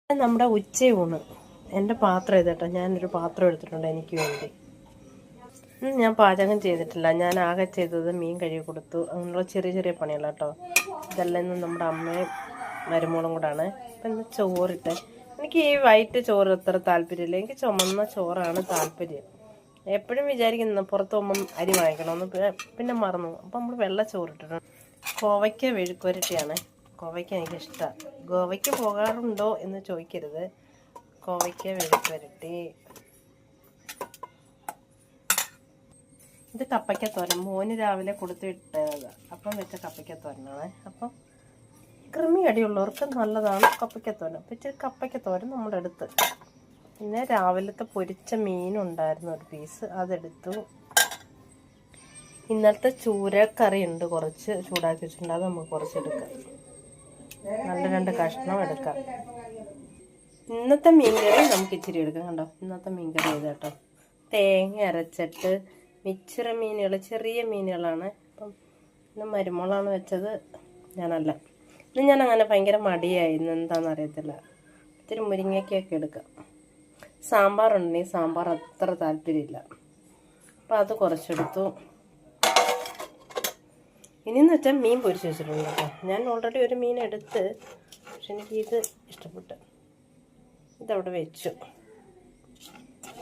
നമ്മുടെ ഉച്ചയൂണ്. എൻ്റെ പാത്രം ഇതേട്ടോ, ഞാനൊരു പാത്രം എടുത്തിട്ടുണ്ട് എനിക്ക് വേണ്ടി. ഞാൻ പാചകം ചെയ്തിട്ടില്ല, ഞാൻ ആകെ ചെയ്തത് മീൻ കഴുകി കൊടുത്തു, അങ്ങനെയുള്ള ചെറിയ ചെറിയ പണികളാണ് കേട്ടോ. ഇതെല്ലാം ഇന്ന് നമ്മുടെ അമ്മയും മരുമോളും കൂടാണ്. അപ്പം ഇന്ന് ചോറിട്ട്, എനിക്ക് ഈ വൈറ്റ് ചോറ് അത്ര താല്പര്യമില്ല, എനിക്ക് ചുമന്ന ചോറാണ് താല്പര്യം. എപ്പോഴും വിചാരിക്കുന്നു പുറത്ത് പോകുമ്പം അരി വാങ്ങിക്കണമെന്ന്, പിന്നെ മറന്നു. അപ്പം നമ്മൾ വെള്ള ചോറിട്ടിട്ടുണ്ട്. കോവയ്ക്ക മെഴുക്കുവരട്ടിയാണ്. കോവയ്ക്ക എനിക്കിഷ്ടമാണ്. ഗോവയ്ക്ക് പോകാറുണ്ടോ എന്ന് ചോദിക്കരുത്. കോവയ്ക്ക മെഴുക്കുവരട്ടി. ഇത് കപ്പയ്ക്കത്തോരൻ, മോന് രാവിലെ കൊടുത്തു വിട്ടത് അപ്പം വെച്ച കപ്പയ്ക്കത്തോരനാണ്. അപ്പം കൃമി അടിയുള്ളവർക്ക് നല്ലതാണ് കപ്പയ്ക്കത്തോരൻ. അപ്പം ഇച്ചിരി കപ്പയ്ക്കത്തോരൻ നമ്മുടെ അടുത്ത്. പിന്നെ രാവിലത്തെ പൊരിച്ച മീനുണ്ടായിരുന്നു ഒരു പീസ്, അതെടുത്തു. ഇന്നലത്തെ ചൂരക്കറി ഉണ്ട്, കുറച്ച് ചൂടാക്കി വെച്ചിട്ടുണ്ട്, അത് നമുക്ക് കുറച്ചെടുക്കാം. നല്ല 2 കഷ്ണം എടുക്കാം. ഇന്നത്തെ മീൻകറി നമുക്ക് ഇച്ചിരി എടുക്കാം. കണ്ടോ, ഇന്നത്തെ മീൻകറി ചെയ്ത് കേട്ടോ, തേങ്ങ അരച്ചിട്ട് മിച്ചറ മീനുകൾ, ചെറിയ മീനുകളാണ്. അപ്പം ഇന്ന് മരുമോളാണ് വെച്ചത്, ഞാനല്ല. ഇന്ന് ഞാൻ അങ്ങനെ ഭയങ്കര മടിയായി, ഇന്ന് എന്താണെന്ന് അറിയത്തില്ല. ഇത്തിരി മുരിങ്ങയ്ക്കൊക്കെ എടുക്കാം. സാമ്പാറുണ്ട്, ഈ സാമ്പാർ അത്ര താല്പര്യമില്ല, അപ്പം അത് കുറച്ചെടുത്തു. ഇനിയെന്ന് വെച്ചാൽ മീൻ പൊരിച്ച് വെച്ചിട്ടുണ്ട് കേട്ടോ. ഞാൻ ഓൾറെഡി ഒരു മീൻ എടുത്ത്, പക്ഷെ എനിക്ക് ഇത് ഇഷ്ടപ്പെട്ടു, ഇതവിടെ വെച്ചു.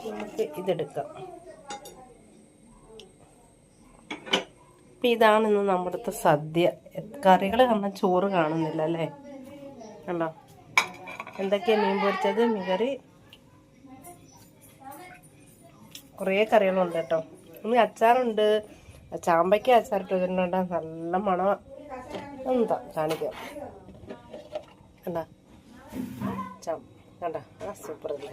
നമുക്ക് ഇതെടുക്കാം. അപ്പം ഇതാണ് ഇന്ന് നമ്മുടെ അടുത്ത സദ്യ. കറികൾ കാരണം ചോറ് കാണുന്നില്ല അല്ലേ, കണ്ടോ എന്തൊക്കെയാണ്. മീൻ പൊരിച്ചത്, മീൻ കറി, കുറേ കറികളുണ്ട് കേട്ടോ. ഇനി അച്ചാറുണ്ട്, ചാമ്പയ്ക്ക അച്ചാറിട്ട് വെച്ചിട്ടുണ്ട്, നല്ല മണം. എന്താ കാണിക്കാം, കണ്ട കണ്ട, ആ സൂപ്പർ അല്ലേ.